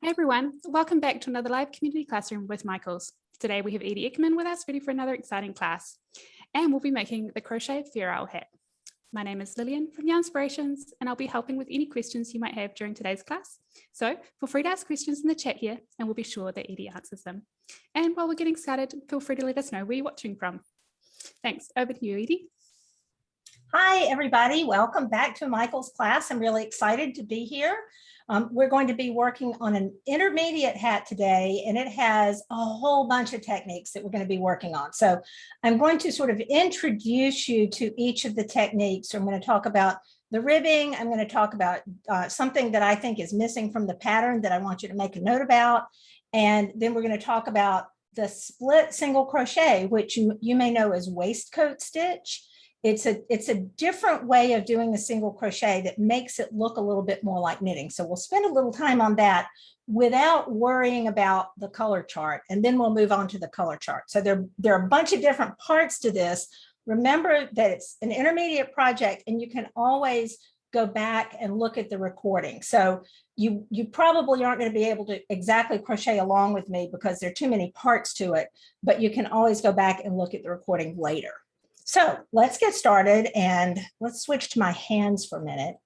Hey everyone, welcome back to another live community classroom with Michaels. Today we have Edie Eckman with us, ready for another exciting class. And we'll be making the crochet fair owl hat. My name is Lillian from Yarnspirations, and I'll be helping with any questions you might have during today's class. So feel free to ask questions in the chat here, and we'll be sure that Edie answers them. And while we're getting started, feel free to let us know where you're watching from. Thanks, over to you, Edie. Hi, everybody. Welcome back to Michael's class. I'm really excited to be here. We're going to be working on an intermediate hat today, and it has a whole bunch of techniques that we're going to be working on. So I'm going to sort of introduce you to each of the techniques. So I'm going to talk about the ribbing. I'm going to talk about something that I think is missing from the pattern that I want you to make a note about. And then we're going to talk about the split single crochet, which you may know as waistcoat stitch. It's a different way of doing a single crochet that makes it look a little bit more like knitting. So we'll spend a little time on that without worrying about the color chart, and then we'll move on to the color chart. So there are a bunch of different parts to this. Remember that it's an intermediate project, and you can always go back and look at the recording. So you probably aren't going to be able to exactly crochet along with me because there are too many parts to it, but you can always go back and look at the recording later. So let's get started, and let's switch to my hands for a minute.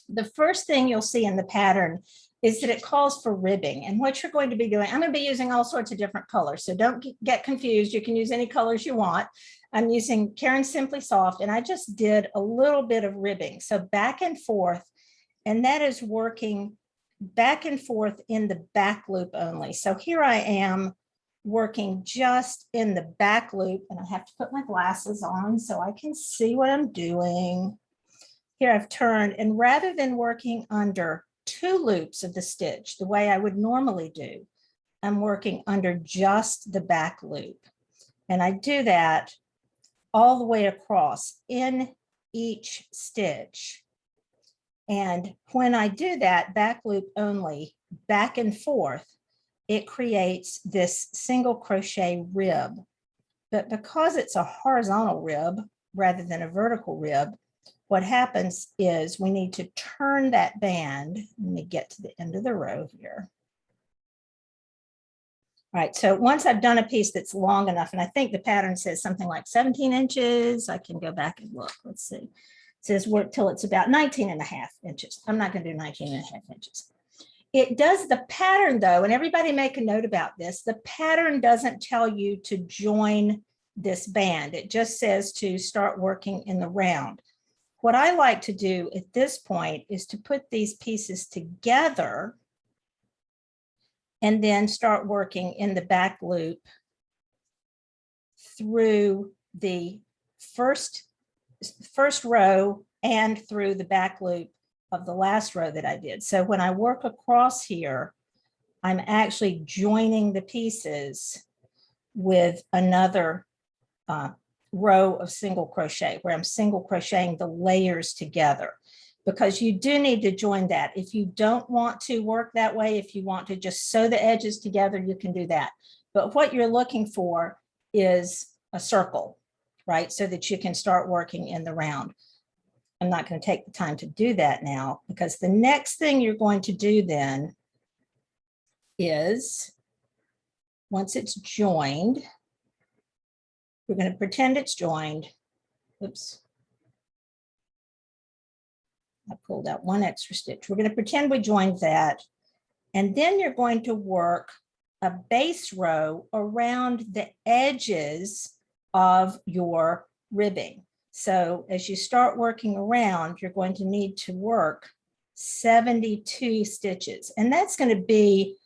The first thing you'll see in the pattern is that it calls for ribbing, and what you're going to be doing, I'm going to be using all sorts of different colors, so don't get confused. You can use any colors you want. I'm using Caron Simply Soft, and I just did a little bit of ribbing, so back and forth, and that is working back and forth in the back loop only. So here I am working just in the back loop, and I have to put my glasses on so I can see what I'm doing. Here I've turned, and rather than working under two loops of the stitch the way I would normally do, I'm working under just the back loop. And I do that all the way across in each stitch. And when I do that back loop only, back and forth, it creates this single crochet rib. But because it's a horizontal rib rather than a vertical rib, what happens is we need to turn that band. Let me get to the end of the row here. All right, so once I've done a piece that's long enough, and I think the pattern says something like 17 inches, I can go back and look. Let's see. It says work till it's about 19.5 inches. I'm not going to do 19.5 inches. It does the pattern though, and everybody make a note about this. The pattern doesn't tell you to join this band. It just says to start working in the round. What I like to do at this point is to put these pieces together and then start working in the back loop through the first row and through the back loop of the last row that I did. So when I work across here, I'm actually joining the pieces with another row of single crochet where I'm single crocheting the layers together, because you do need to join that. If you don't want to work that way, if you want to just sew the edges together, you can do that. But what you're looking for is a circle, right? So that you can start working in the round. I'm not going to take the time to do that now, because the next thing you're going to do then is, once it's joined, we're going to pretend it's joined. Oops. I pulled out one extra stitch. We're going to pretend we joined that. And then you're going to work a base row around the edges of your ribbing. So as you start working around, you're going to need to work 72 stitches. And that's going to be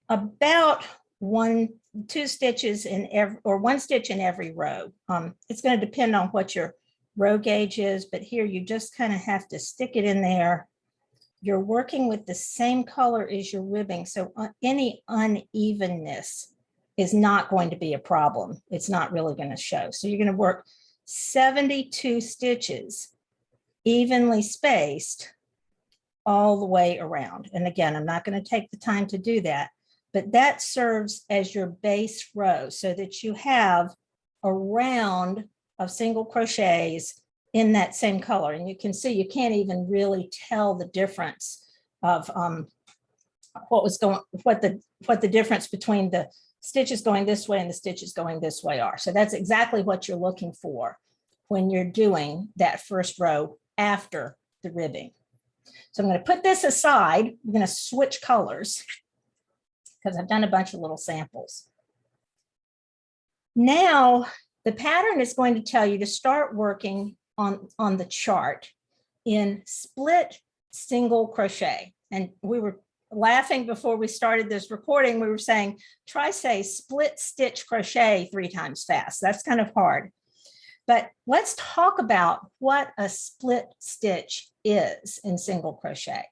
about one stitch in every row. It's going to depend on what your row gauge is, but here you just kind of have to stick it in there. You're working with the same color as your ribbing, so any unevenness is not going to be a problem. It's not really going to show. So you're going to work 72 stitches evenly spaced all the way around. And again, I'm not going to take the time to do that, but that serves as your base row so that you have a round of single crochets in that same color. And you can see you can't even really tell the difference of what the difference between the stitches going this way and the stitches going this way are. So that's exactly what you're looking for when you're doing that first row after the ribbing. So I'm going to put this aside. I'm going to switch colors because I've done a bunch of little samples. Now, the pattern is going to tell you to start working on the chart in split single crochet. And we were laughing before we started this recording. We were saying, try say split stitch crochet 3 times fast. That's kind of hard. But let's talk about what a split stitch is in single crochet.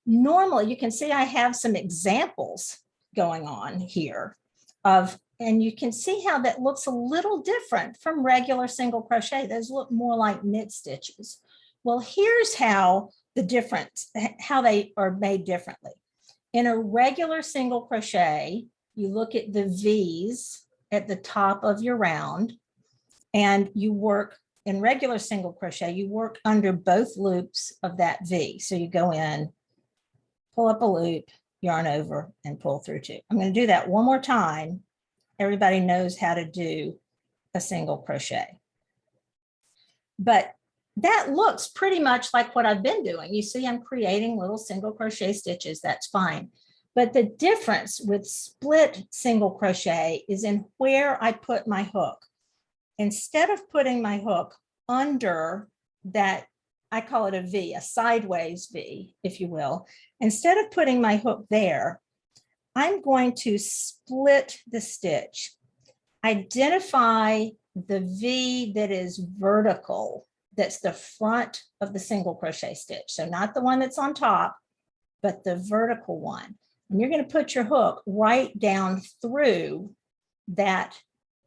Normally, you can see I have some examples going on here and you can see how that looks a little different from regular single crochet. Those look more like knit stitches. Well, here's how how they are made differently. In a regular single crochet, you look at the V's at the top of your round, and you work in regular single crochet, you work under both loops of that V. So you go in, pull up a loop, yarn over, and pull through 2. I'm going to do that one more time. Everybody knows how to do a single crochet. But that looks pretty much like what I've been doing. You see, I'm creating little single crochet stitches. That's fine. But the difference with split single crochet is in where I put my hook. Instead of putting my hook under that, I call it a V, a sideways V, if you will. Instead of putting my hook there, I'm going to split the stitch. Identify the V that is vertical. That's the front of the single crochet stitch. So not the one that's on top, but the vertical one. And you're going to put your hook right down through that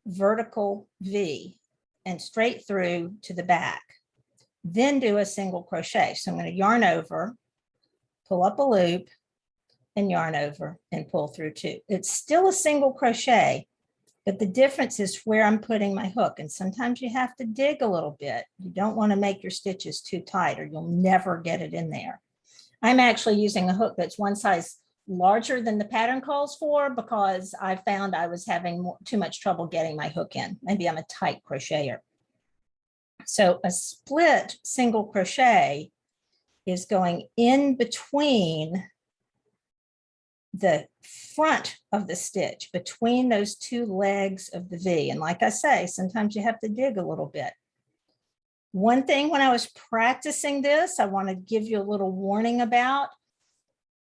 vertical V and straight through to the back. Then do a single crochet. So I'm going to yarn over, pull up a loop, and yarn over and pull through 2. It's still a single crochet, but the difference is where I'm putting my hook. And sometimes you have to dig a little bit. You don't want to make your stitches too tight or you'll never get it in there. I'm actually using a hook that's one size larger than the pattern calls for because I found I was having too much trouble getting my hook in. Maybe I'm a tight crocheter. So a split single crochet is going in between the front of the stitch, between those 2 legs of the V. And like I say, sometimes you have to dig a little bit. One thing when I was practicing this, I want to give you a little warning about.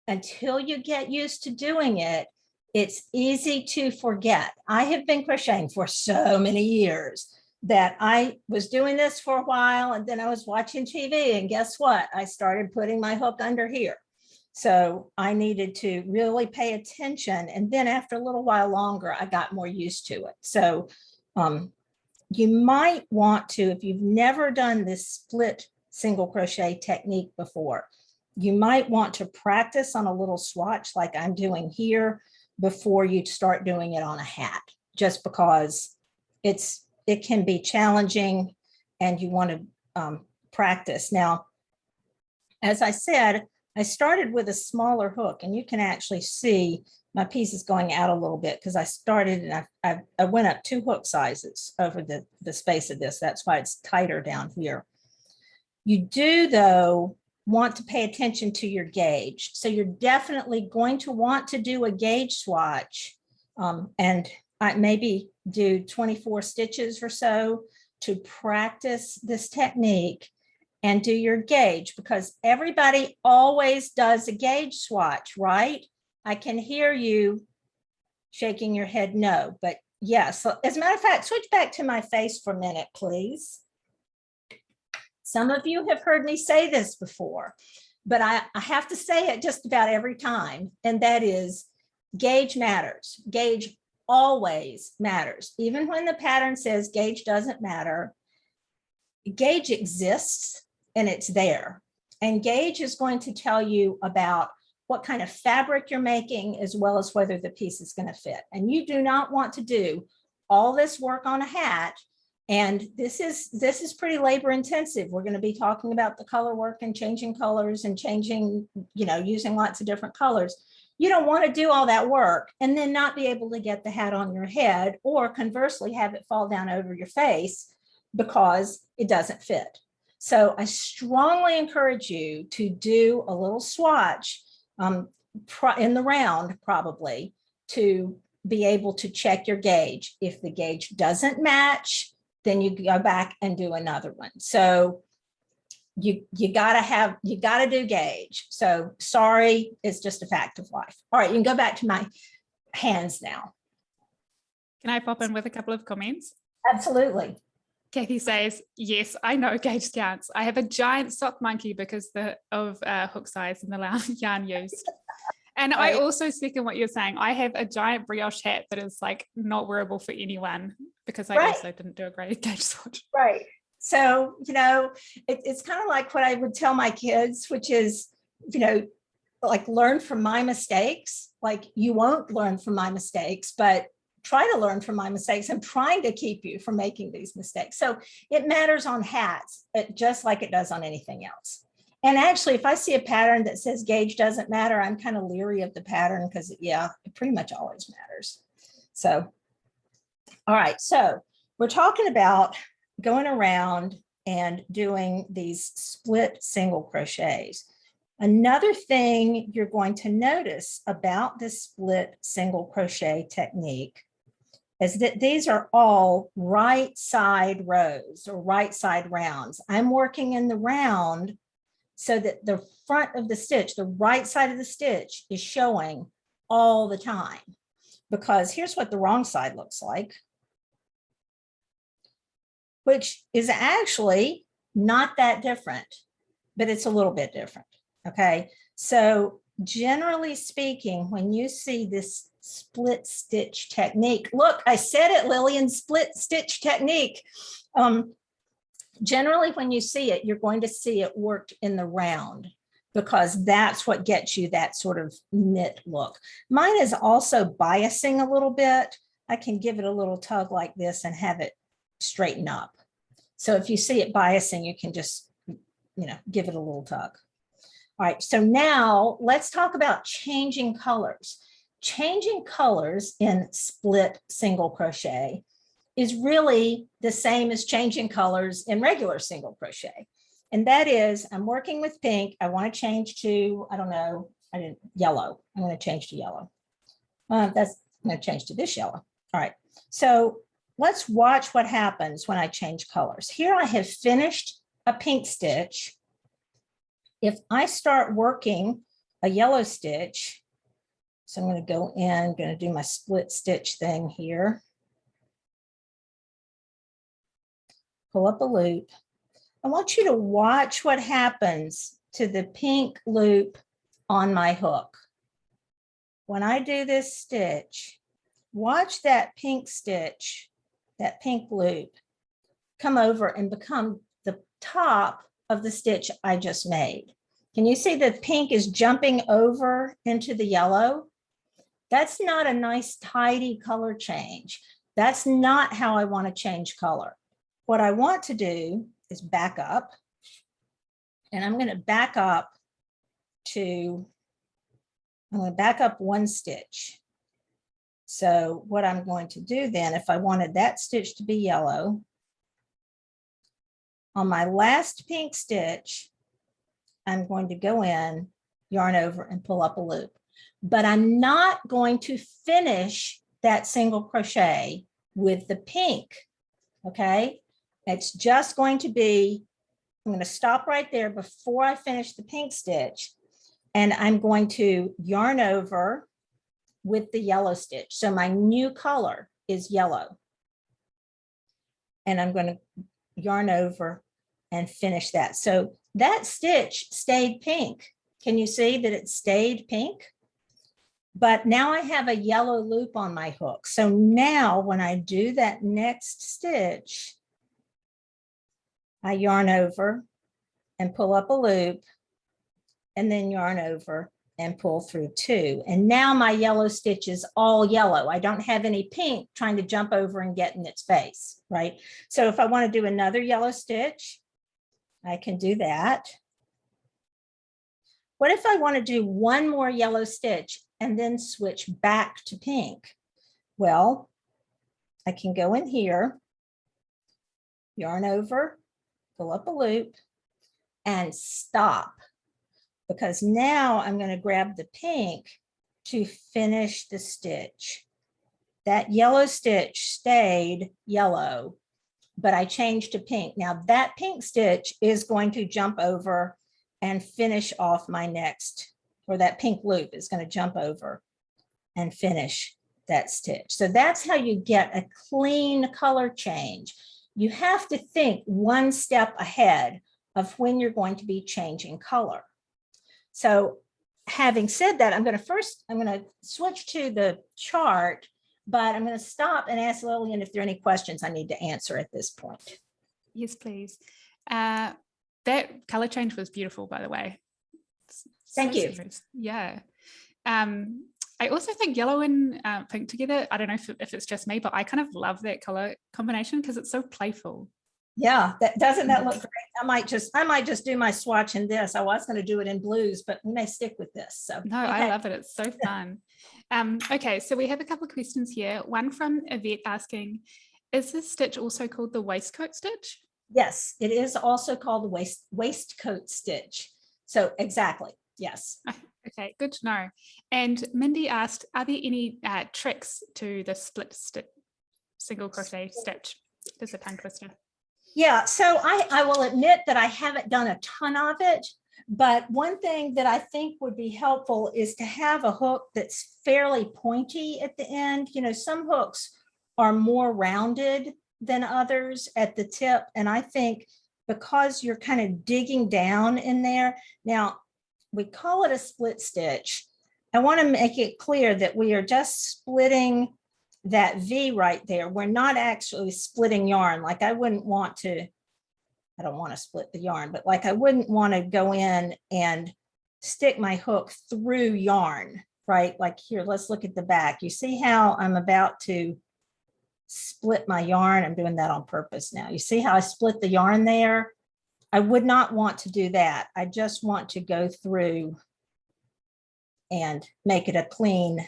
Until you get used to doing it, it's easy to forget. I have been crocheting for so many years that I was doing this for a while and then I was watching TV and guess what? I started putting my hook under here. So I needed to really pay attention. And then after a little while longer, I got more used to it. So you might want to, if you've never done this split single crochet technique before, you might want to practice on a little swatch like I'm doing here before you start doing it on a hat, just because it can be challenging and you want to practice. Now, as I said, I started with a smaller hook and you can actually see my piece is going out a little bit because I started and I went up 2 hook sizes over the space of this. That's why it's tighter down here. You do, though, want to pay attention to your gauge. So you're definitely going to want to do a gauge swatch and maybe do 24 stitches or so to practice this technique and do your gauge, because everybody always does a gauge swatch, right? I can hear you shaking your head no, but yes. So as a matter of fact, switch back to my face for a minute, please. Some of you have heard me say this before, but I have to say it just about every time, and that is gauge matters. Gauge always matters. Even when the pattern says gauge doesn't matter, gauge exists and it's there. And gauge is going to tell you about what kind of fabric you're making, as well as whether the piece is going to fit. And you do not want to do all this work on a hat And this is pretty labor intensive. We're going to be talking about the color work and changing colors and changing, using lots of different colors. You don't want to do all that work and then not be able to get the hat on your head, or conversely have it fall down over your face because it doesn't fit. So I strongly encourage you to do a little swatch in the round, probably, to be able to check your gauge. If the gauge doesn't match, then you go back and do another one. So you gotta do gauge. So sorry, it's just a fact of life. All right, you can go back to my hands now. Can I pop in with a couple of comments? Absolutely. Kathy says, yes, I know gauge counts. I have a giant sock monkey because of hook size and the yarn used. And right. I also second what you're saying. I have a giant brioche hat that is like not wearable for anyone because I also didn't do a great gauge swatch. Right. So, it's kind of like what I would tell my kids, which is, like learn from my mistakes. Like you won't learn from my mistakes, but try to learn from my mistakes. I'm trying to keep you from making these mistakes. So it matters on hats, just like it does on anything else. And actually, if I see a pattern that says gauge doesn't matter, I'm kind of leery of the pattern because, it pretty much always matters. So, all right. So we're talking about going around and doing these split single crochets. Another thing you're going to notice about this split single crochet technique is that these are all right side rows or right side rounds. I'm working in the round so that the front of the stitch, the right side of the stitch, is showing all the time. Because here's what the wrong side looks like, which is actually not that different, but it's a little bit different. Okay, so generally speaking, when you see this split stitch technique, look, I said it, Lillian, split stitch technique. Generally, when you see it, you're going to see it worked in the round because that's what gets you that sort of knit look. Mine is also biasing a little bit. I can give it a little tug like this and have it straighten up. So if you see it biasing, you can just, give it a little tug. All right, so now let's talk about changing colors. Changing colors in split single crochet is really the same as changing colors in regular single crochet. And that is, I'm working with pink. I want to change to, yellow. I'm going to change to yellow. I'm going to change to this yellow. All right, so let's watch what happens when I change colors. Here I have finished a pink stitch. If I start working a yellow stitch, so I'm going to go in, I'm going to do my split stitch thing here. Pull up a loop. I want you to watch what happens to the pink loop on my hook. When I do this stitch, watch that pink stitch, that pink loop, come over and become the top of the stitch I just made. Can you see the pink is jumping over into the yellow? That's not a nice tidy color change. That's not how I want to change color. What I want to do is back up, and I'm going to back up one stitch. So what I'm going to do then, if I wanted that stitch to be yellow, on my last pink stitch, I'm going to go in, yarn over, and pull up a loop. But I'm not going to finish that single crochet with the pink, okay? It's just going to be, I'm going to stop right there before I finish the pink stitch, and I'm going to yarn over with the yellow stitch. So my new color is yellow. And I'm going to yarn over and finish that. So that stitch stayed pink. Can you see that it stayed pink? But now I have a yellow loop on my hook. So now when I do that next stitch, I yarn over and pull up a loop and then yarn over and pull through 2. And now my yellow stitch is all yellow. I don't have any pink trying to jump over and get in its face, right? So if I want to do another yellow stitch, I can do that. What if I want to do one more yellow stitch and then switch back to pink? Well, I can go in here, yarn over, pull up a loop, and stop. Because now I'm going to grab the pink to finish the stitch. That yellow stitch stayed yellow, but I changed to pink. Now that pink stitch is going to jump over and finish off my next, or that pink loop is going to jump over and finish that stitch. So that's how you get a clean color change. You have to think one step ahead of when you're going to be changing color. So having said that, I'm going to switch to the chart, but I'm going to stop and ask Lillian if there are any questions I need to answer at this point. Yes, please. That color change was beautiful, by the way. Thank you. Serious. Yeah. I also think yellow and pink together, I don't know if it's just me, but I kind of love that color combination because it's so playful. Yeah, doesn't that look great? I might just do my swatch in this. I was going to do it in blues, but we may stick with this. So no, okay. I love it. It's so fun. Okay, so we have a couple of questions here. One from Yvette asking, is this stitch also called the waistcoat stitch? Yes, it is also called the waistcoat stitch. So exactly, yes. Okay, good to know. And Mindy asked, are there any tricks to the split stitch, single crochet stitch? There's a tongue twister. Yeah, so I will admit that I haven't done a ton of it, but one thing that I think would be helpful is to have a hook that's fairly pointy at the end. You know, some hooks are more rounded than others at the tip. And I think because you're kind of digging down in there, now we call it a split stitch. I want to make it clear that we are just splitting that V right there. We're not actually splitting yarn. Like I don't want to split the yarn, but like I wouldn't want to go in and stick my hook through yarn, right? Like here, let's look at the back. You see how I'm about to split my yarn? I'm doing that on purpose now. You see how I split the yarn there? I would not want to do that. I just want to go through and make it a clean,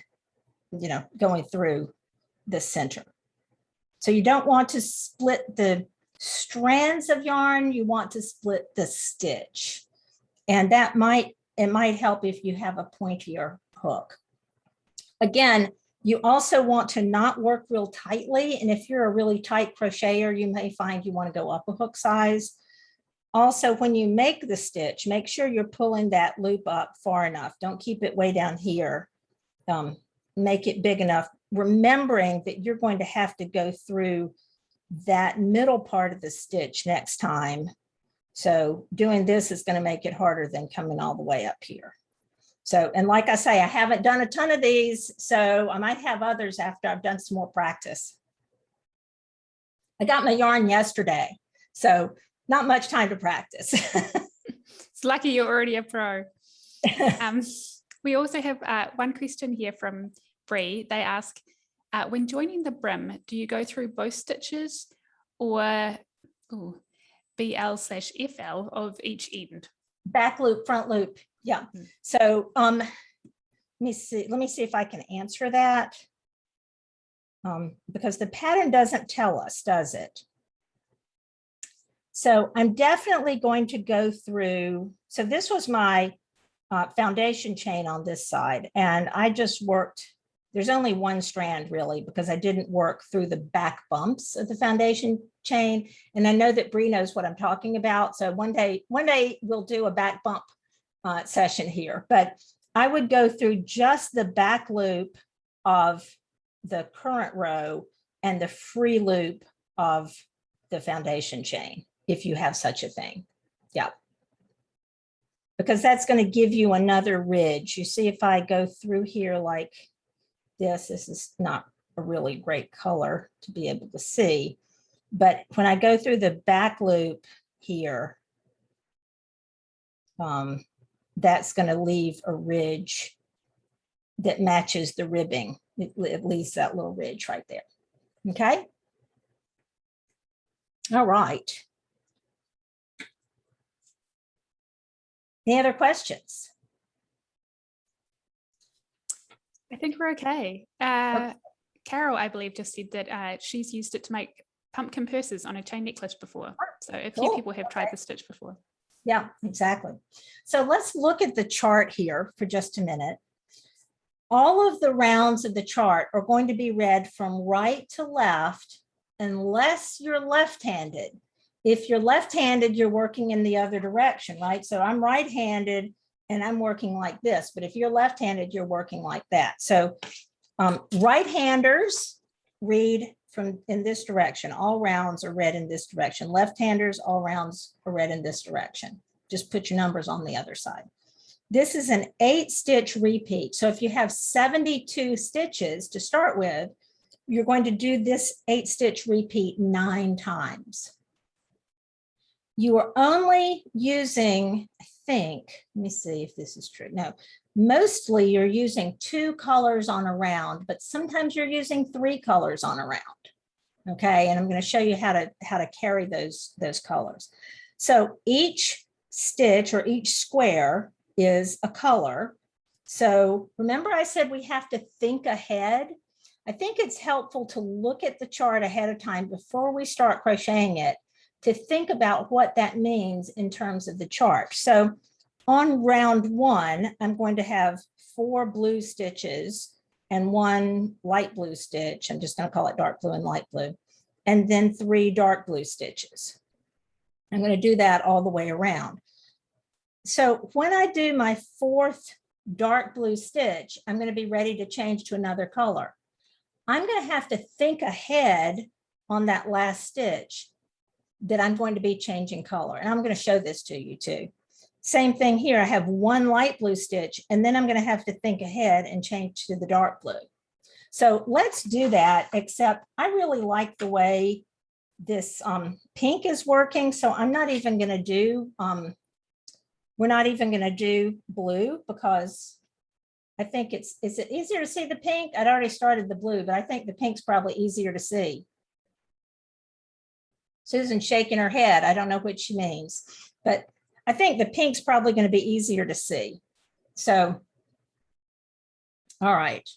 going through the center. So you don't want to split the strands of yarn, you want to split the stitch. And it might help if you have a pointier hook. Again, you also want to not work real tightly. And if you're a really tight crocheter, you may find you want to go up a hook size. Also, when you make the stitch, make sure you're pulling that loop up far enough. Don't keep it way down here. Make it big enough, remembering that you're going to have to go through that middle part of the stitch next time. So doing this is going to make it harder than coming all the way up here. So, and like I say, I haven't done a ton of these, so I might have others after I've done some more practice. I got my yarn yesterday, so not much time to practice. It's lucky you're already a pro. We also have one question here from Bree. They ask, when joining the brim, do you go through both stitches or BL/FL of each end? Back loop, front loop. Yeah. So let me see if I can answer that. Because the pattern doesn't tell us, does it? So I'm definitely going to go through. So this was my foundation chain on this side, and I just worked. There's only one strand really because I didn't work through the back bumps of the foundation chain. And I know that Bree knows what I'm talking about. So one day we'll do a back bump session here, but I would go through just the back loop of the current row and the free loop of the foundation chain, if you have such a thing. Yeah. Because that's going to give you another ridge. You see, if I go through here like this is not a really great color to be able to see, but when I go through the back loop here, that's going to leave a ridge that matches the ribbing. It leaves that little ridge right there. Okay. All right. Any other questions? I think we're okay. Carol, I believe, just said that she's used it to make pumpkin purses on a chain necklace before. So a few people have tried the stitch before. Yeah, exactly. So let's look at the chart here for just a minute. All of the rounds of the chart are going to be read from right to left, unless you're left-handed. If you're left-handed, you're working in the other direction, right? So I'm right-handed and I'm working like this, but if you're left-handed, you're working like that. So right-handers read from in this direction. All rounds are read in this direction. Left-handers, all rounds are read in this direction. Just put your numbers on the other side. This is an 8-stitch repeat. So if you have 72 stitches to start with, you're going to do this 8-stitch repeat 9 times. You are only using, I think, let me see if this is true. No, mostly you're using 2 colors on a round, but sometimes you're using 3 colors on a round. Okay, and I'm going to show you how to carry those colors. So each stitch or each square is a color. So remember I said we have to think ahead. I think it's helpful to look at the chart ahead of time before we start crocheting it, to think about what that means in terms of the chart. So on round 1, I'm going to have 4 blue stitches and 1 light blue stitch. I'm just going to call it dark blue and light blue, and then 3 dark blue stitches. I'm going to do that all the way around. So when I do my 4th dark blue stitch, I'm going to be ready to change to another color. I'm going to have to think ahead on that last stitch that I'm going to be changing color. And I'm going to show this to you too. Same thing here. I have 1 light blue stitch, and then I'm going to have to think ahead and change to the dark blue. So let's do that, except I really like the way this pink is working. So I'm not even going to do, we're not even going to do blue, because I think is it easier to see the pink? I'd already started the blue, but I think the pink's probably easier to see. Susan's shaking her head. I don't know what she means, but I think the pink's probably going to be easier to see. So, all right.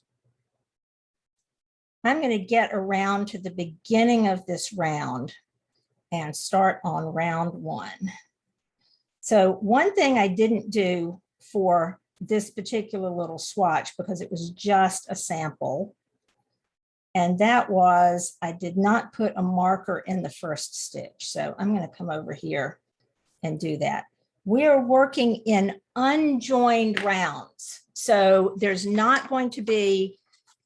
I'm going to get around to the beginning of this round and start on round 1. So one thing I didn't do for this particular little swatch, because it was just a sample, and that was I did not put a marker in the first stitch. So I'm going to come over here and do that. We're working in unjoined rounds. So there's not going to be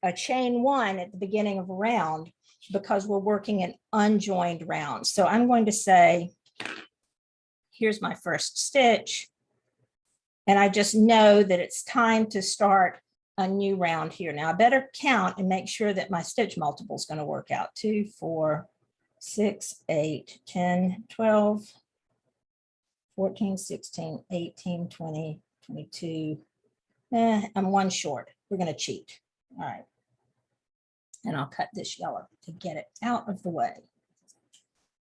a chain 1 at the beginning of a round, because we're working in unjoined rounds. So I'm going to say, here's my first stitch. And I just know that it's time to start a new round here. Now I better count and make sure that my stitch multiple is going to work out. 2, 4, 6, 8, 10, 12, 14, 16, 18, 20, 22. I'm 1 short. We're going to cheat. All right. And I'll cut this yellow to get it out of the way.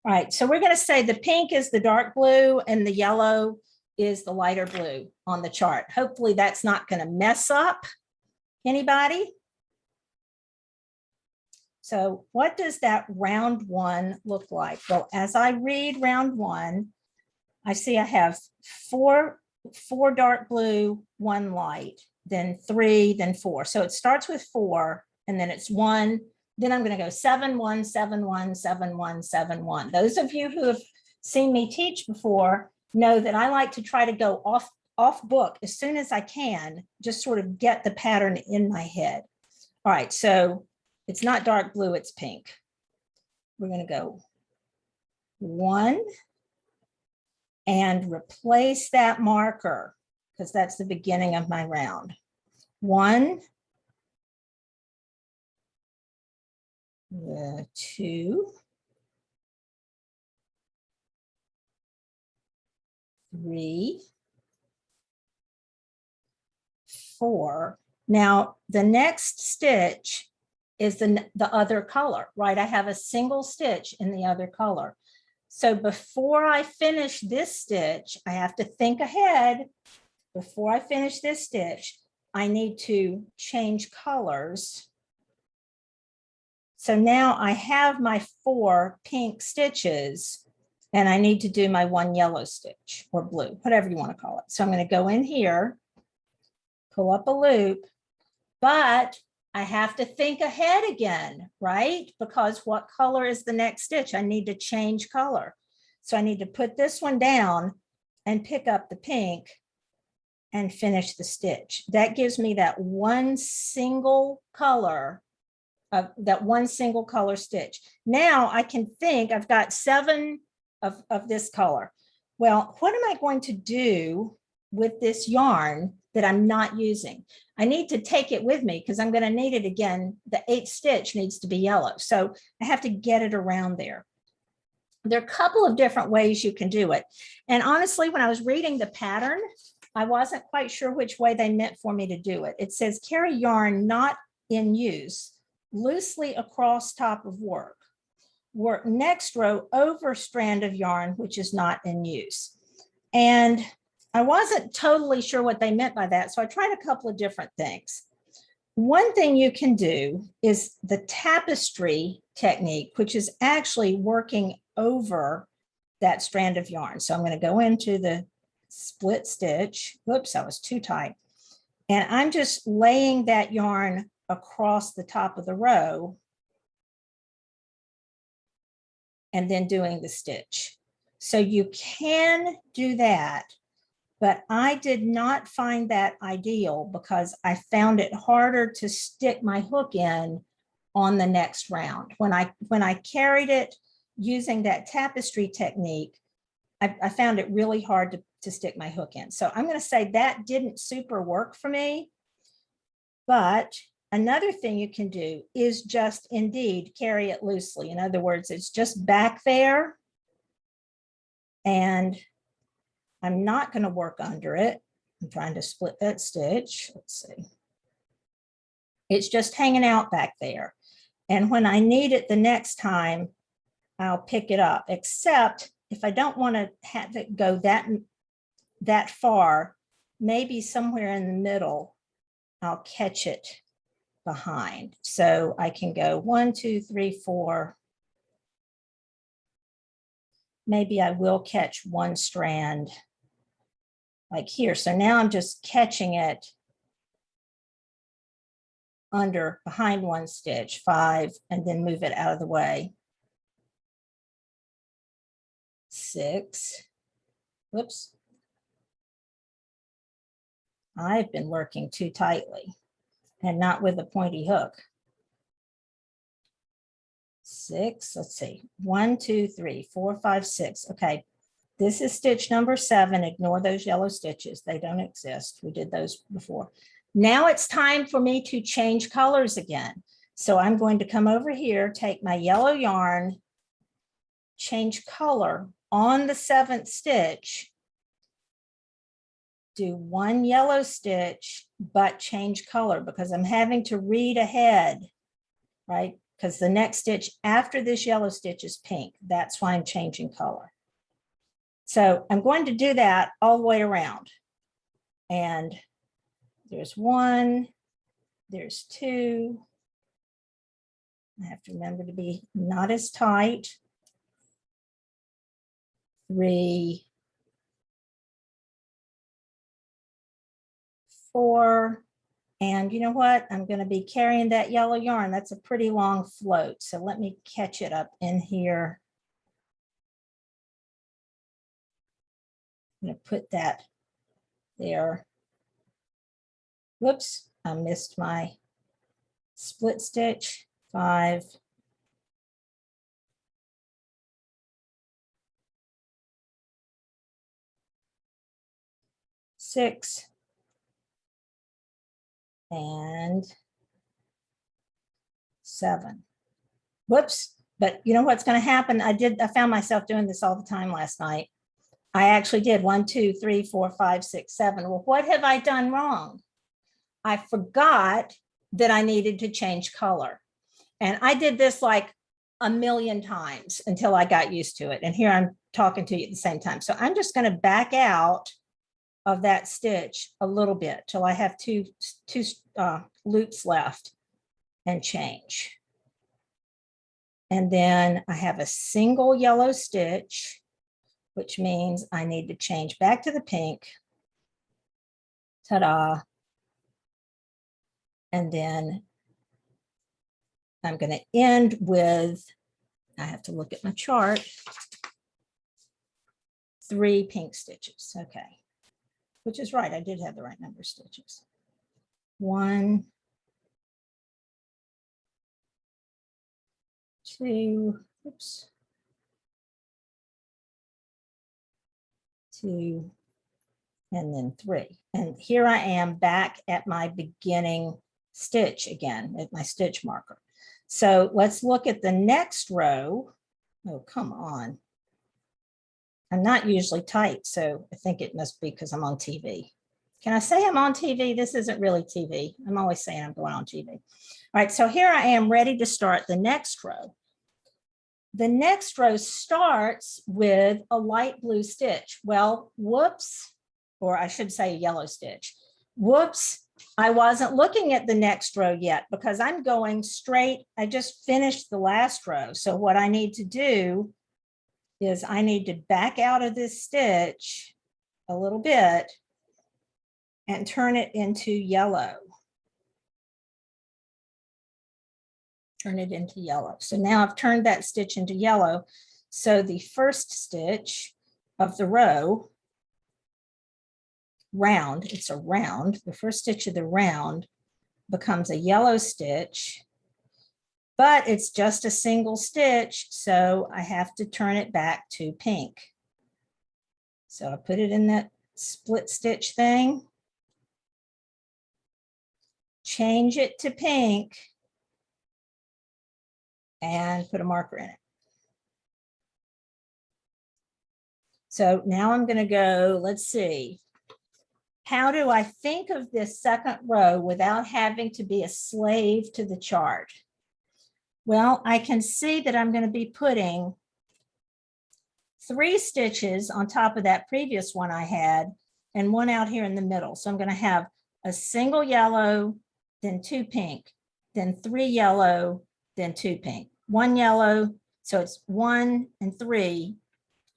All right, so we're going to say the pink is the dark blue and the yellow is the lighter blue on the chart. Hopefully that's not going to mess up anybody. So what does that round 1 look like? Well, as I read round 1, I see I have 4 dark blue, 1 light, then 3, then 4. So it starts with 4, and then it's 1. Then I'm going to go 7, 1, 7, 1, 7, 1, 7, 1. Those of you who have seen me teach before know that I like to try to go off book as soon as I can, just sort of get the pattern in my head. All right, so it's not dark blue, it's pink. We're going to go 1 and replace that marker, because that's the beginning of my round. 1, 2, 3, 4. Now, the next stitch is the other color, right? I have a single stitch in the other color. So before I finish this stitch, I have to think ahead. Before I finish this stitch, I need to change colors. So now I have my 4 pink stitches and I need to do my 1 yellow stitch or blue, whatever you want to call it. So I'm going to go in here, pull up a loop, but I have to think ahead again, right? Because what color is the next stitch? I need to change color. So I need to put this one down and pick up the pink and finish the stitch. That gives me that one single color, that one single color stitch. Now I can think I've got 7 of this color. Well, what am I going to do with this yarn that I'm not using? I need to take it with me because I'm going to need it again. The 8th stitch needs to be yellow. So I have to get it around there. There are a couple of different ways you can do it. And honestly, when I was reading the pattern, I wasn't quite sure which way they meant for me to do it. It says carry yarn not in use loosely across top of work. Work next row over strand of yarn which is not in use. And I wasn't totally sure what they meant by that, so I tried a couple of different things. One thing you can do is the tapestry technique, which is actually working over that strand of yarn. So I'm going to go into the split stitch. Whoops, that was too tight. And I'm just laying that yarn across the top of the row and then doing the stitch. So you can do that, but I did not find that ideal because I found it harder to stick my hook in on the next round. When I carried it using that tapestry technique, I found it really hard to stick my hook in. So I'm going to say that didn't super work for me. But another thing you can do is just indeed carry it loosely. In other words, it's just back there and I'm not going to work under it. I'm trying to split that stitch. Let's see. It's just hanging out back there. And when I need it the next time, I'll pick it up, except if I don't want to have it go that far, maybe somewhere in the middle, I'll catch it behind. So I can go 1, 2, 3, 4. Maybe I will catch one strand like here. So now I'm just catching it under behind one stitch, 5, and then move it out of the way. 6. Whoops. I've been working too tightly and not with a pointy hook. 6, let's see, 1, 2, 3, 4, 5, 6. Okay, this is stitch number 7. Ignore those yellow stitches. They don't exist. We did those before. Now it's time for me to change colors again. So I'm going to come over here, take my yellow yarn, change color on the 7th stitch, do 1 yellow stitch, but change color because I'm having to read ahead, right? Because the next stitch after this yellow stitch is pink. That's why I'm changing color. So I'm going to do that all the way around. And there's 1, there's 2. I have to remember to be not as tight. 3, 4. And you know what? I'm going to be carrying that yellow yarn. That's a pretty long float. So let me catch it up in here. I'm going to put that there. Whoops, I missed my split stitch. 5. 6. And 7. Whoops, but you know what's going to happen? I found myself doing this all the time last night. I actually did 1, 2, 3, 4, 5, 6, 7. Well, what have I done wrong? I forgot that I needed to change color. And I did this like a million times until I got used to it. And here I'm talking to you at the same time. So I'm just going to back out of that stitch a little bit till I have two loops left and change. And then I have a single yellow stitch, which means I need to change back to the pink. Ta-da. And then I'm going to end with, I have to look at my chart, 3 pink stitches. Okay, which is right. I did have the right number of stitches. 1, 2, oops, 2, and then 3. And here I am back at my beginning stitch again, at my stitch marker. So let's look at the next row. Oh, come on. I'm not usually tight, so I think it must be because I'm on TV. Can I say I'm on TV? This isn't really TV. I'm always saying I'm going on TV. All right, so here I am ready to start the next row. The next row starts with a light blue stitch. Well, whoops, or I should say a yellow stitch. Whoops, I wasn't looking at the next row yet because I'm going straight. I just finished the last row. So what I need to do is I need to back out of this stitch a little bit and turn it into yellow. Turn it into yellow. So now I've turned that stitch into yellow. So the first stitch of the row, round, it's a round, the first stitch of the round becomes a yellow stitch, but it's just a single stitch, so I have to turn it back to pink. So I put it in that split stitch thing, change it to pink, and put a marker in it. So now I'm going to go, let's see, how do I think of this second row without having to be a slave to the chart? Well, I can see that I'm going to be putting 3 stitches on top of that previous one I had and 1 out here in the middle. So I'm going to have a single yellow, then 2 pink, then 3 yellow, then 2 pink, 1 yellow. So it's 1 and 3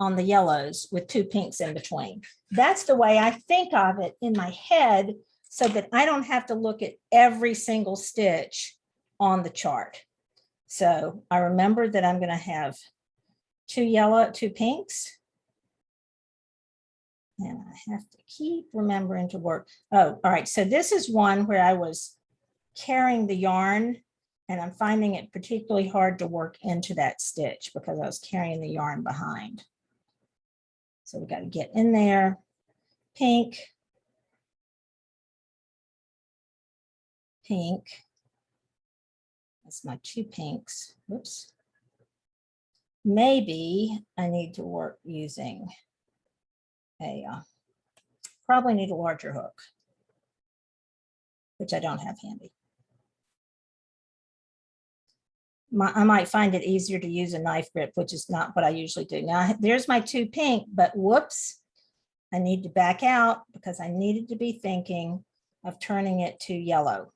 on the yellows with 2 pinks in between. That's the way I think of it in my head so that I don't have to look at every single stitch on the chart. So I remember that I'm going to have 2 yellow, 2 pinks. And I have to keep remembering to work. Oh, all right. So this is one where I was carrying the yarn and I'm finding it particularly hard to work into that stitch because I was carrying the yarn behind. So we got to get in there, pink, pink. That's my 2 pinks. Whoops. Maybe I need to work using a, probably need a larger hook, which I don't have handy. I might find it easier to use a knife grip, which is not what I usually do. Now, there's my 2 pink, but whoops, I need to back out because I needed to be thinking of turning it to yellow.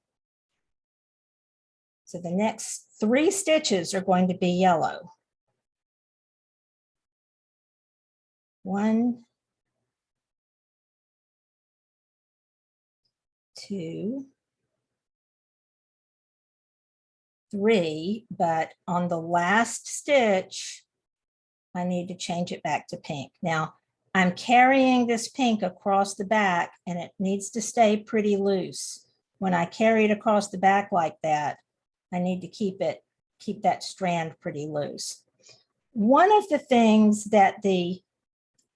So the next 3 stitches are going to be yellow. 1, 2, 3, but on the last stitch, I need to change it back to pink. Now, I'm carrying this pink across the back and it needs to stay pretty loose. When I carry it across the back like that, I need to keep that strand pretty loose. One of the things that the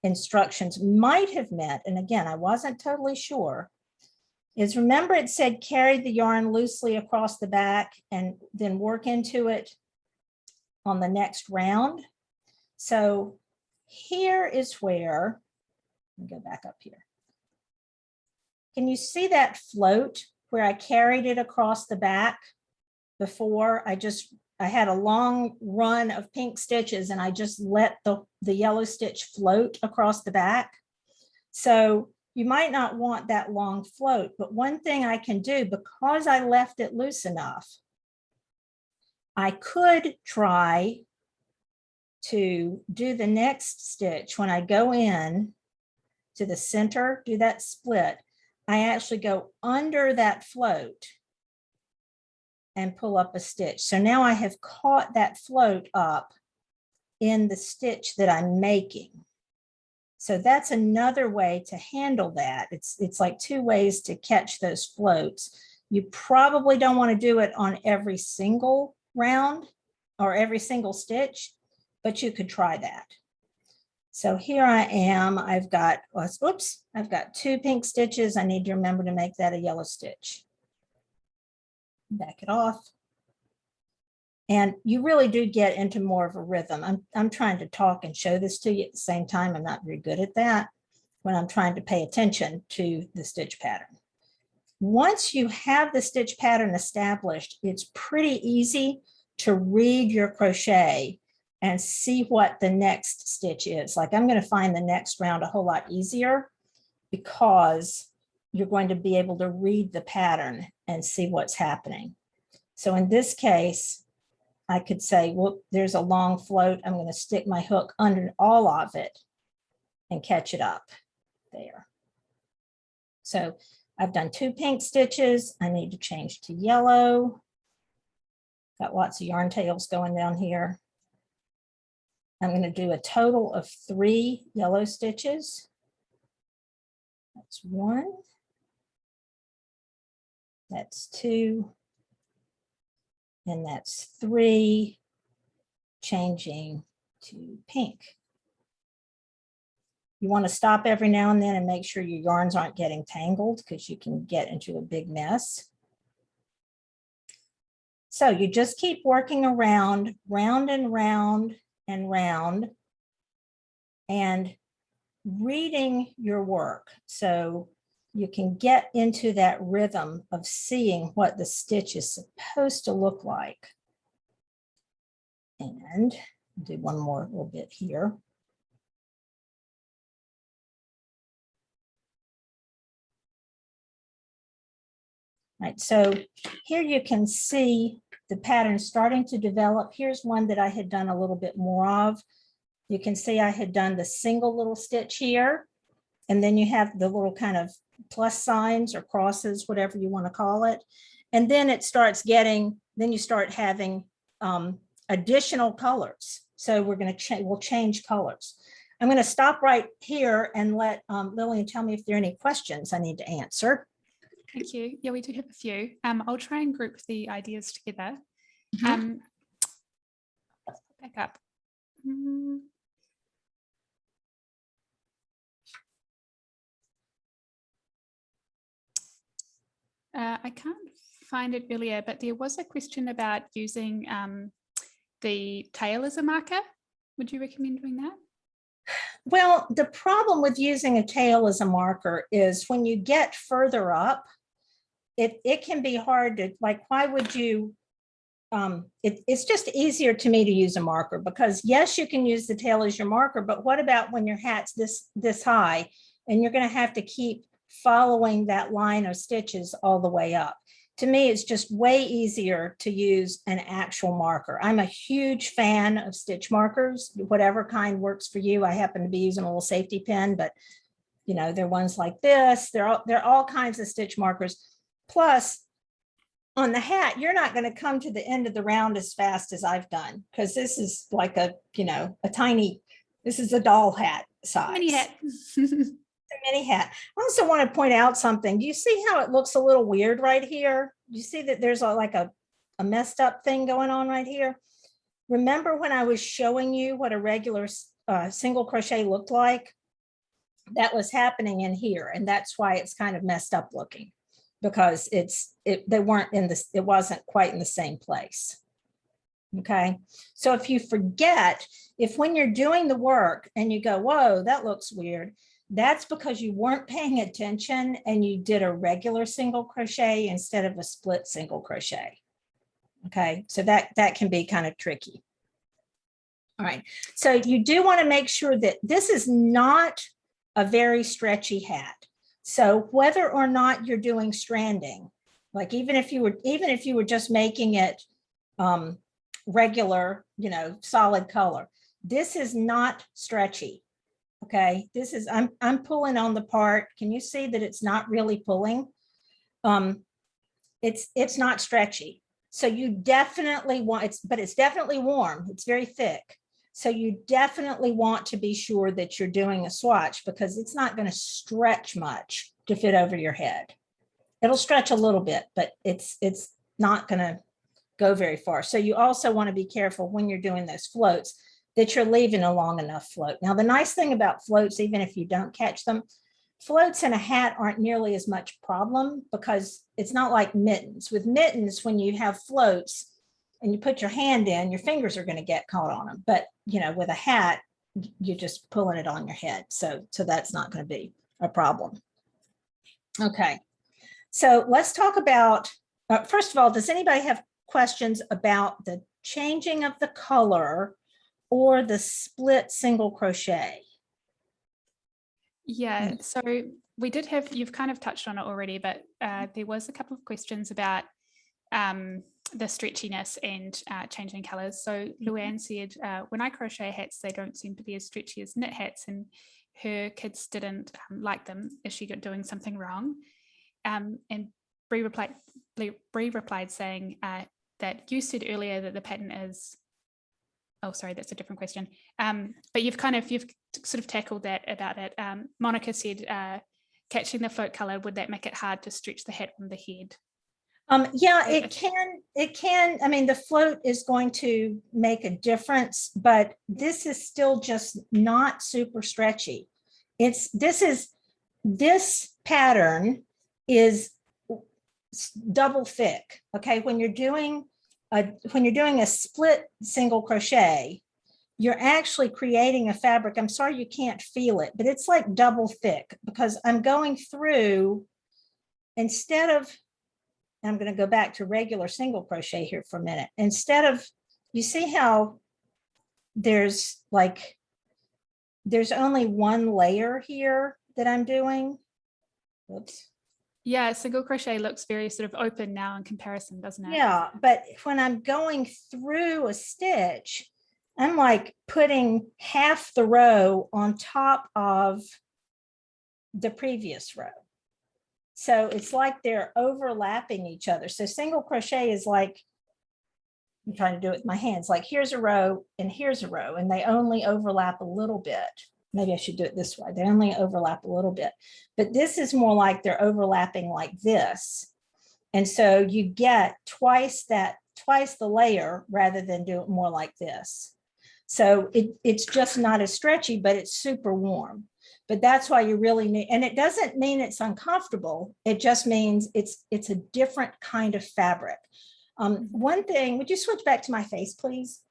instructions might have meant, and again, I wasn't totally sure, is remember it said carry the yarn loosely across the back and then work into it on the next round. So here is where, let me go back up here. Can you see that float where I carried it across the back before. I had a long run of pink stitches and I just let the yellow stitch float across the back. So you might not want that long float, but one thing I can do, because I left it loose enough, I could try to do the next stitch. When I go in to the center, do that split, I actually go under that float and pull up a stitch. So now I have caught that float up in the stitch that I'm making. So that's another way to handle that. It's like two ways to catch those floats. You probably don't want to do it on every single round or every single stitch, but you could try that. So here I am, I've got, oops, I've got 2 pink stitches. I need to remember to make that a yellow stitch. Back it off. And you really do get into more of a rhythm. I'm trying to talk and show this to you at the same time. I'm not very good at that when I'm trying to pay attention to the stitch pattern. Once you have the stitch pattern established, it's pretty easy to read your crochet and see what the next stitch is. Like I'm going to find the next round a whole lot easier because you're going to be able to read the pattern and see what's happening. So in this case, I could say, well, there's a long float. I'm going to stick my hook under all of it and catch it up there. So I've done 2 pink stitches. I need to change to yellow. Got lots of yarn tails going down here. I'm going to do a total of 3 yellow stitches. That's 1. That's 2. And that's 3, changing to pink. You want to stop every now and then and make sure your yarns aren't getting tangled because you can get into a big mess. So you just keep working around, round and round and round, and reading your work. So you can get into that rhythm of seeing what the stitch is supposed to look like. And do one more little bit here. Right, so here you can see the pattern starting to develop. Here's one that I had done a little bit more of. You can see I had done the single little stitch here, and then you have the little kind of plus signs or crosses, whatever you want to call it. And then it starts getting, then you start having additional colors. So we'll change colors. I'm going to stop right here and let Lillian tell me if there are any questions I need to answer. Thank you. Yeah, we do have a few. I'll try and group the ideas together. Mm-hmm. Back up. I can't find it earlier, but there was a question about using the tail as a marker. Would you recommend doing that? Well, the problem with using a tail as a marker is when you get further up, it can be hard to, like, why would you, it's just easier to me to use a marker because yes, you can use the tail as your marker, but what about when your hat's this high and you're going to have to keep following that line of stitches all the way up? To me, it's just way easier to use an actual marker. I'm a huge fan of stitch markers, whatever kind works for you. I happen to be using a little safety pin, but you know, they're ones like this. They're all kinds of stitch markers. Plus, on the hat, you're not going to come to the end of the round as fast as I've done because this is like a, you know, this is a doll hat size. Mini hat. Mini hat. I also want to point out something. Do you see how it looks a little weird right here? You see that there's like a messed up thing going on right here? Remember when I was showing you what a regular single crochet looked like? That was happening in here, and that's why it's kind of messed up looking because they weren't in this, it wasn't quite in the same place. Okay, so if you forget, if when you're doing the work and you go, whoa, that looks weird, that's because you weren't paying attention and you did a regular single crochet instead of a split single crochet. Okay, so that can be kind of tricky. All right, so you do want to make sure that this is not a very stretchy hat. So whether or not you're doing stranding, like even if you were just making it regular, you know, solid color, this is not stretchy. Okay, this is, I'm pulling on the part. Can you see that it's not really pulling? It's not stretchy. So you definitely want, but it's definitely warm. It's very thick. So you definitely want to be sure that you're doing a swatch, because it's not going to stretch much to fit over your head. It'll stretch a little bit, but it's not going to go very far. So you also want to be careful when you're doing those floats that you're leaving a long enough float. Now, the nice thing about floats, even if you don't catch them, floats in a hat aren't nearly as much problem, because it's not like mittens. With mittens, when you have floats and you put your hand in, your fingers are going to get caught on them. But, you know, with a hat, you're just pulling it on your head. So that's not going to be a problem. Okay, so let's talk about, first of all, does anybody have questions about the changing of the color or the split single crochet? Yeah, so we did have, you've kind of touched on it already, but there was a couple of questions about the stretchiness and changing colors. So Luann said, when I crochet hats, they don't seem to be as stretchy as knit hats, and her kids didn't like them. Is she doing something wrong? And Bree replied saying that you said earlier that the pattern is, oh, sorry, that's a different question. But you've sort of tackled that about it. Monica said, catching the float color, would that make it hard to stretch the hat on the head? Yeah, it can. I mean, the float is going to make a difference, but this is still just not super stretchy. This pattern is double thick. Okay, when you're doing a split single crochet, you're actually creating a fabric. I'm sorry you can't feel it, but it's like double thick, because I'm going through, instead of, I'm going to go back to regular single crochet here for a minute. Instead of, you see how there's only one layer here that I'm doing. Whoops. Yeah, single crochet looks very sort of open now in comparison, doesn't it? Yeah, but when I'm going through a stitch, I'm like putting half the row on top of the previous row. So it's like they're overlapping each other. So single crochet is like, I'm trying to do it with my hands, like here's a row and here's a row, and they only overlap a little bit. Maybe I should do it this way. They only overlap a little bit, but this is more like they're overlapping like this. And so you get twice the layer rather than do it more like this. So it's just not as stretchy, but it's super warm. But that's why you really need, and it doesn't mean it's uncomfortable. It just means it's a different kind of fabric. One thing, would you switch back to my face, please?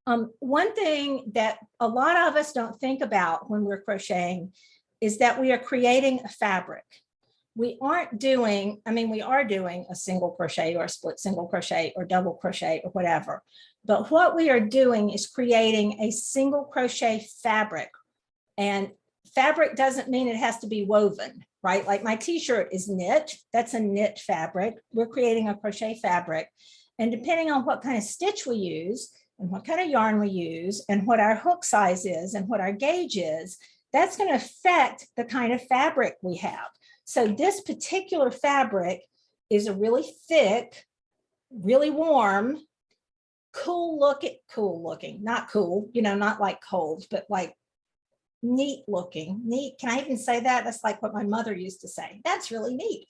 One thing that a lot of us don't think about when we're crocheting is that we are creating a fabric. We aren't doing, I mean, we are doing a single crochet or a split single crochet or double crochet or whatever. But what we are doing is creating a single crochet fabric. And fabric doesn't mean it has to be woven, right? Like my t-shirt is knit, that's a knit fabric. We're creating a crochet fabric. And depending on what kind of stitch we use and what kind of yarn we use and what our hook size is and what our gauge is, that's going to affect the kind of fabric we have. So this particular fabric is a really thick, really warm, cool looking, not cool, you know, not like cold, but like neat looking. Neat, can I even say that? That's like what my mother used to say. That's really neat.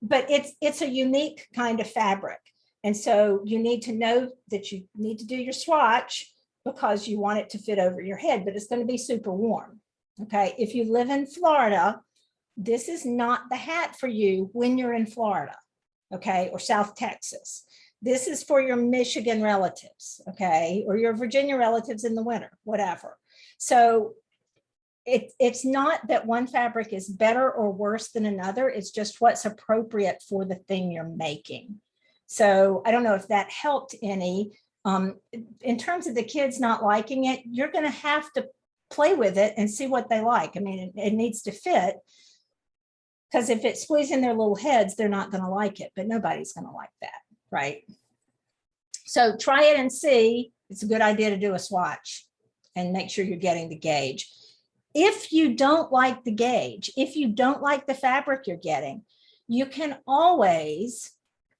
But it's a unique kind of fabric. And so you need to know that you need to do your swatch because you want it to fit over your head, but it's going to be super warm. Okay, if you live in Florida, this is not the hat for you when you're in Florida, okay, or South Texas. This is for your Michigan relatives, okay, or your Virginia relatives in the winter, whatever. So it's not that one fabric is better or worse than another. It's just what's appropriate for the thing you're making. So I don't know if that helped any. In terms of the kids not liking it, you're going to have to play with it and see what they like. I mean, it needs to fit, because if it's squeezing their little heads, they're not going to like it, but nobody's going to like that, right? So try it and see. It's a good idea to do a swatch and make sure you're getting the gauge. If you don't like the gauge, if you don't like the fabric you're getting, you can always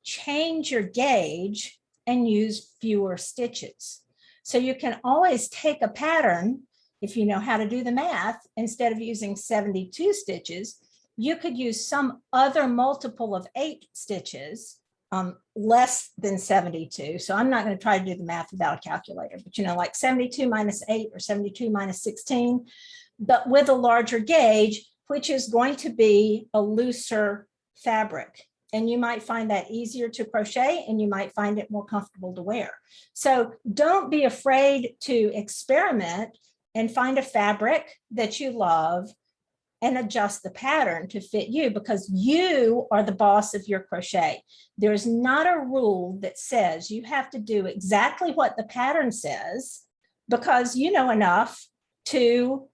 change your gauge and use fewer stitches. So you can always take a pattern, if you know how to do the math, instead of using 72 stitches, you could use some other multiple of 8 stitches, less than 72. So I'm not going to try to do the math without a calculator, but you know, like 72 minus 8 or 72 minus 16, but with a larger gauge, which is going to be a looser fabric. And you might find that easier to crochet, and you might find it more comfortable to wear. So don't be afraid to experiment and find a fabric that you love and adjust the pattern to fit you, because you are the boss of your crochet. There's not a rule that says you have to do exactly what the pattern says, because you know enough to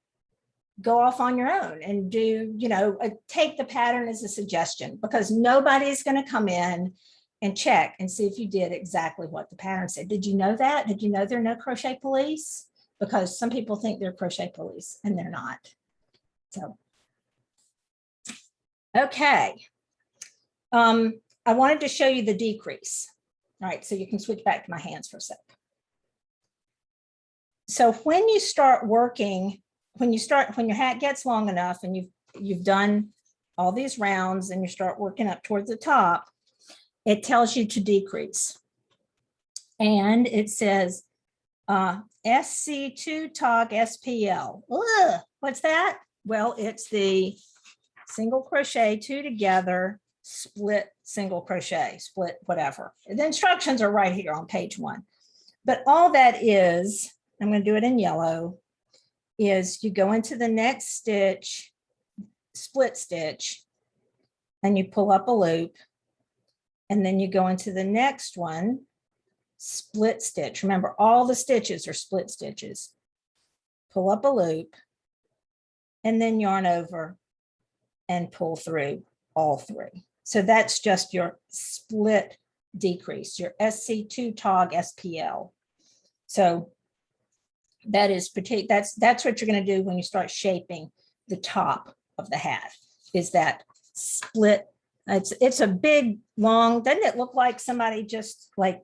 go off on your own and do, you know, take the pattern as a suggestion, because nobody's going to come in and check and see if you did exactly what the pattern said. Did you know that? Did you know there are no crochet police? Because some people think they're crochet police and they're not. So, okay. I wanted to show you the decrease. All right, so you can switch back to my hands for a sec. So when you start working, when your hat gets long enough and you've done all these rounds and you start working up towards the top, it tells you to decrease. And it says SC2 TOG SPL. Ugh, what's that? Well, it's the single crochet, 2 together, split single crochet, split whatever. The instructions are right here on page 1. But all that is, I'm going to do it in yellow, is you go into the next stitch, split stitch, and you pull up a loop, and then you go into the next one, split stitch. Remember, all the stitches are split stitches. Pull up a loop, and then yarn over and pull through all 3. So that's just your split decrease, your SC2 TOG SPL. So that is that's what you're going to do when you start shaping the top of the hat, is that split. It's a big, long, doesn't it look like somebody just like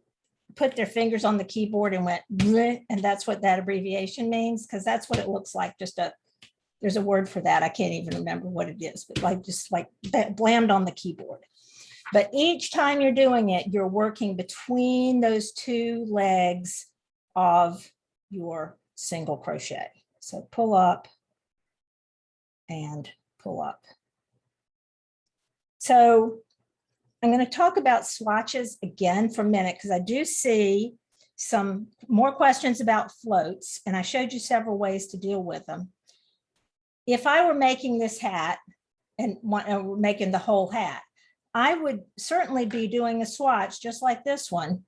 put their fingers on the keyboard and went, bleh, and that's what that abbreviation means? Because that's what it looks like. There's a word for that. I can't even remember what it is, but like just like blammed on the keyboard. But each time you're doing it, you're working between those 2 legs of your single crochet. So pull up and pull up. So I'm going to talk about swatches again for a minute, because I do see some more questions about floats, and I showed you several ways to deal with them. If I were making this hat and making the whole hat, I would certainly be doing a swatch just like this one,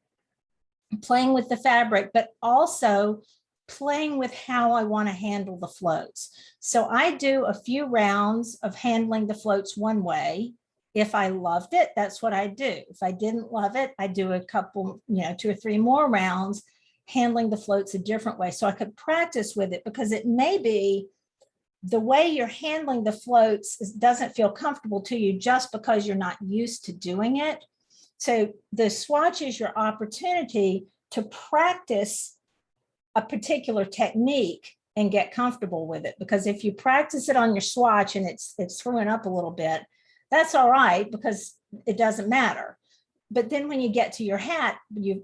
playing with the fabric, but also playing with how I want to handle the floats. So I do a few rounds of handling the floats one way. If I loved it, that's what I do. If I didn't love it, I do a couple, 2 or 3 more rounds handling the floats a different way, so I could practice with it, because it may be the way you're handling the floats doesn't feel comfortable to you just because you're not used to doing it. So the swatch is your opportunity to practice a particular technique and get comfortable with it. Because if you practice it on your swatch and it's screwing up a little bit, that's all right, because it doesn't matter. But then when you get to your hat,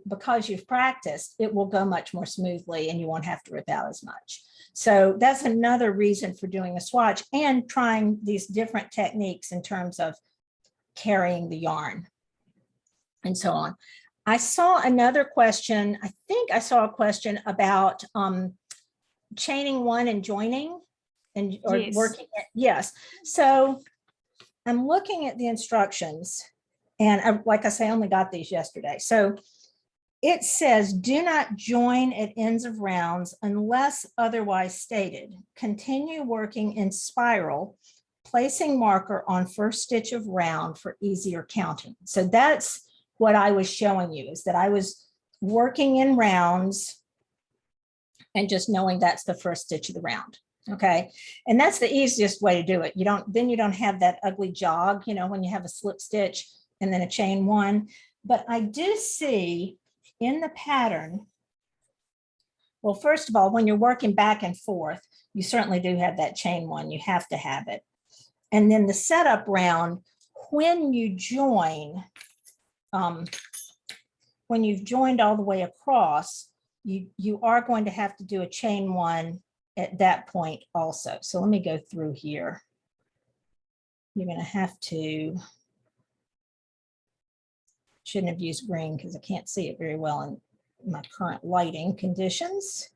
because you've practiced, it will go much more smoothly and you won't have to rip out as much. So that's another reason for doing a swatch and trying these different techniques in terms of carrying the yarn and so on. I saw another question. I think I saw a question about chaining one and joining. and or Yes. working it. Yes. So I'm looking at the instructions, and like I say, I only got these yesterday. So it says, do not join at ends of rounds unless otherwise stated. Continue working in spiral, placing marker on first stitch of round for easier counting. So that's what I was showing you, is that I was working in rounds and just knowing that's the first stitch of the round. Okay. And that's the easiest way to do it. You don't have that ugly jog, you know, when you have a slip stitch and then a chain one. But I do see in the pattern, well, first of all, when you're working back and forth, you certainly do have that chain one. You have to have it. And then the setup round, when you join, when you've joined all the way across, you are going to have to do a chain one at that point also. So let me go through here. You're going to have to, shouldn't have used green because I can't see it very well in my current lighting conditions.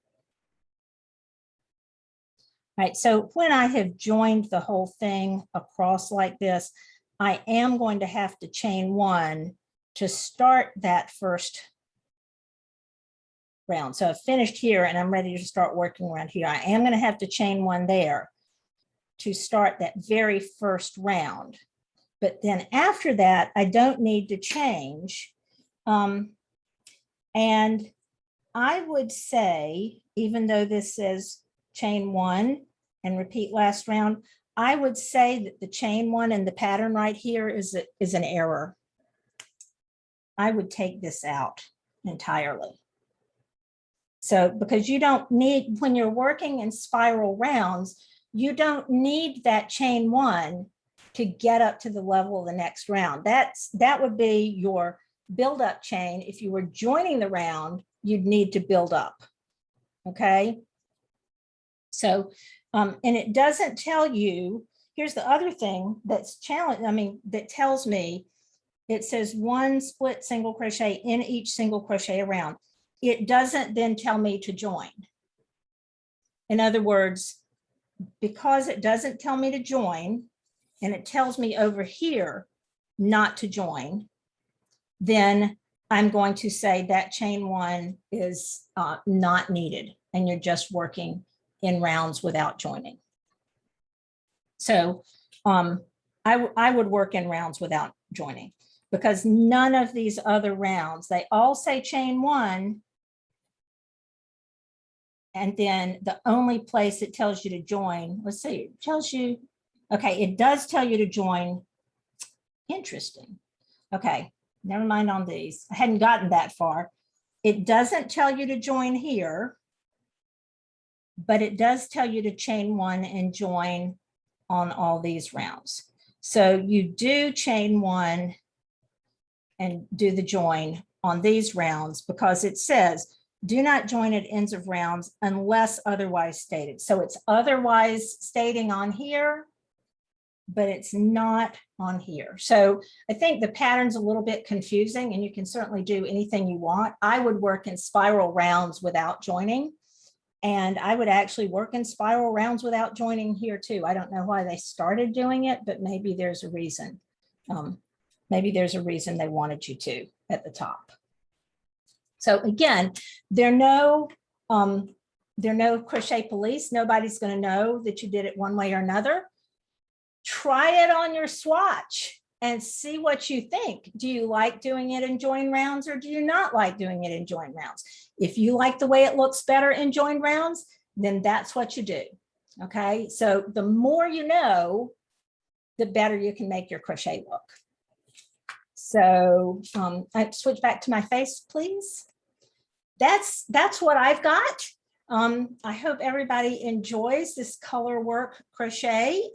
All right, so when I have joined the whole thing across like this, I am going to have to chain one to start that first round. So I've finished here and I'm ready to start working around here. I am going to have to chain one there to start that very first round. But then after that, I don't need to change. And I would say, even though this says chain one and repeat last round, I would say that the chain one and the pattern right here is an error. I would take this out entirely. So because you don't need, when you're working in spiral rounds, you don't need that chain one to get up to the level of the next round. That would be your build up chain. If you were joining the round, you'd need to build up. Okay. So, and it doesn't tell you, here's the other thing that's challenging, I mean, that tells me, it says one split single crochet in each single crochet around. It doesn't then tell me to join. In other words, because it doesn't tell me to join, and it tells me over here not to join, then I'm going to say that chain one is not needed, and you're just working in rounds without joining. So I would work in rounds without joining, because none of these other rounds, they all say chain one, and then the only place it tells you to join, let's see, it tells you, okay, it does tell you to join. Interesting. Okay, never mind on these. I hadn't gotten that far. It doesn't tell you to join here, but it does tell you to chain one and join on all these rounds. So you do chain one and do the join on these rounds, because it says do not join at ends of rounds unless otherwise stated. So it's otherwise stating on here, but it's not on here. So I think the pattern's a little bit confusing, and you can certainly do anything you want. I would work in spiral rounds without joining, and I would actually work in spiral rounds without joining here too. I don't know why they started doing it, but maybe there's a reason. Maybe there's a reason they wanted you to at the top. So again, they're no crochet police. Nobody's going to know that you did it one way or another. Try it on your swatch and see what you think. Do you like doing it in join rounds, or do you not like doing it in join rounds? If you like the way it looks better in join rounds, then that's what you do. Okay, so the more you know, the better you can make your crochet look. So I switch back to my face, please. That's what I've got. I hope everybody enjoys this color work crochet.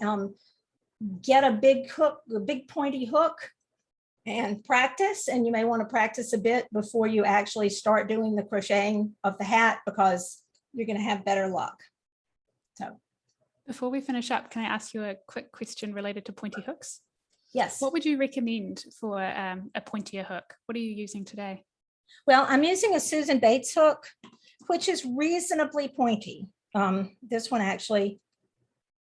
Get a big hook, a big pointy hook, and practice. And you may want to practice a bit before you actually start doing the crocheting of the hat, because you're going to have better luck. So before we finish up, can I ask you a quick question related to pointy hooks? Yes. What would you recommend for a pointier hook? What are you using today? Well, I'm using a Susan Bates hook, which is reasonably pointy. This one actually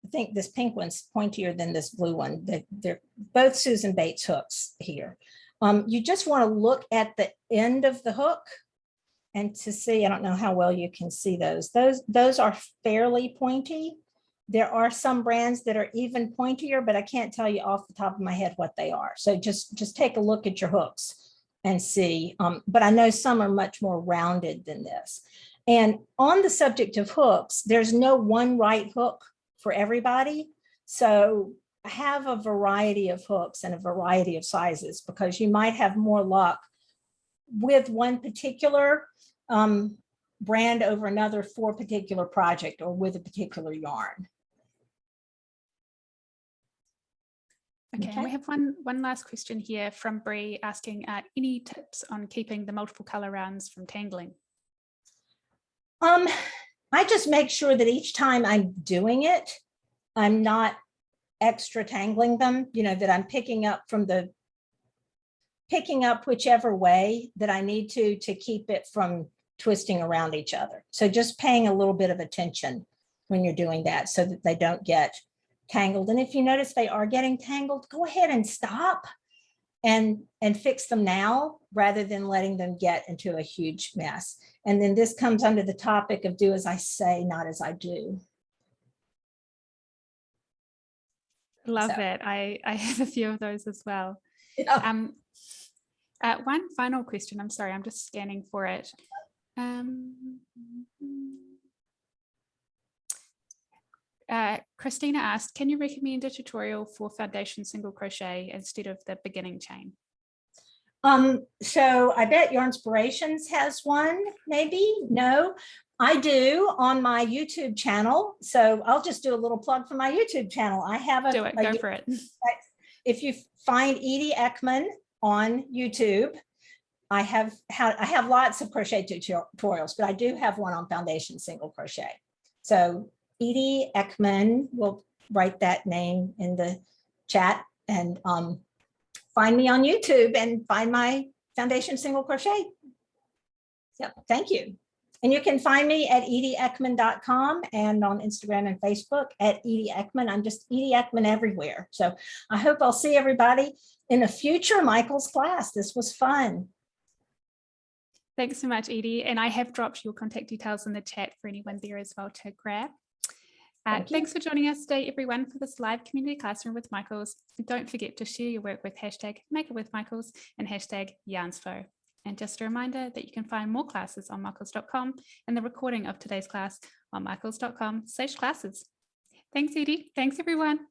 I think this pink one's pointier than this blue one. They're both Susan Bates hooks here. You just want to look at the end of the hook and to see, I don't know how well you can see those. Those are fairly pointy. There are some brands that are even pointier, but I can't tell you off the top of my head what they are. So just take a look at your hooks and see. But I know some are much more rounded than this. And on the subject of hooks, there's no one right hook for everybody. So have a variety of hooks and a variety of sizes, because you might have more luck with one particular brand over another for a particular project or with a particular yarn. Okay, and we have one last question here from Bree asking any tips on keeping the multiple color rounds from tangling? I just make sure that each time I'm doing it, I'm not extra tangling them, you know, that I'm picking up whichever way that I need to keep it from twisting around each other. So just paying a little bit of attention when you're doing that so that they don't get tangled. And if you notice they are getting tangled, go ahead and stop and fix them now rather than letting them get into a huge mess. And then this comes under the topic of do as I say, not as I do. Love it. I have a few of those as well. Yeah. One final question. I'm sorry, I'm just scanning for it. Christina asked, can you recommend a tutorial for foundation single crochet instead of the beginning chain? So I bet Your Inspirations has one, maybe. No, I do on my YouTube channel. So I'll just do a little plug for my YouTube channel. I have a go for it. If you find Edie Eckman on YouTube, I have lots of crochet tutorials, but I do have one on foundation single crochet. So Edie Eckman, will write that name in the chat, and find me on YouTube and find my foundation single crochet. Yep, thank you. And you can find me at edieeckman.com and on Instagram and Facebook at Edie Eckman. I'm just Edie Eckman everywhere. So I hope I'll see everybody in a future Michael's class. This was fun. Thanks so much, Edie. And I have dropped your contact details in the chat for anyone there as well to grab. Thanks for joining us today, everyone, for this live community classroom with Michaels. And don't forget to share your work with #MakeItWithMichaels and #YarnsFo. And just a reminder that you can find more classes on michaels.com and the recording of today's class on michaels.com/classes. Thanks, Edie. Thanks, everyone.